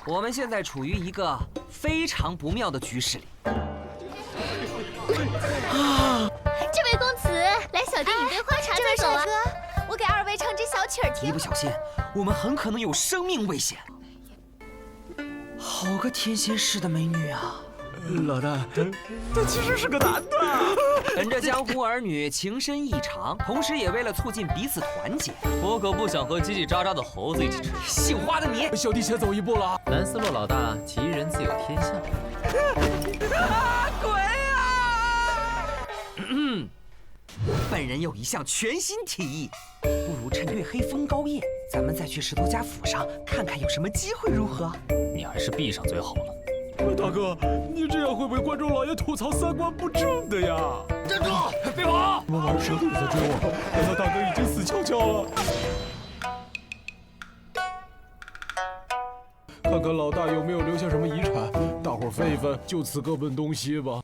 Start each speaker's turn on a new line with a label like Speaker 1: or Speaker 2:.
Speaker 1: 我们现在处于一个非常不妙的局势里。
Speaker 2: 这位公子，来小弟饮杯花茶再走啊！
Speaker 3: 这位帅哥，我给2位唱支小曲儿听。
Speaker 1: 一不小心，我们很可能有生命危险。好个天仙似的美女啊！
Speaker 4: 老大，他其实是个男的。
Speaker 1: 本着江湖儿女情深意长，同时也为了促进彼此团结，
Speaker 5: 我可不想和叽叽喳喳的猴子一起吃。
Speaker 1: 姓花的你，
Speaker 4: 小弟先走一步了。
Speaker 5: 南思洛老大，吉人自有天相。
Speaker 1: 鬼啊！本人有一项全新提议，不如趁月黑风高夜，咱们再去石头家府上看看有什么机会，如何？
Speaker 5: 你还是闭上嘴好了。
Speaker 4: 大哥，你这样会被观众老爷吐槽三观不正的呀！
Speaker 1: 站住！别跑！
Speaker 4: 我玩蛇的也在追我，难道大哥已经死翘翘了？看看老大有没有留下什么遗产，大伙儿分一分，就此各奔东西吧。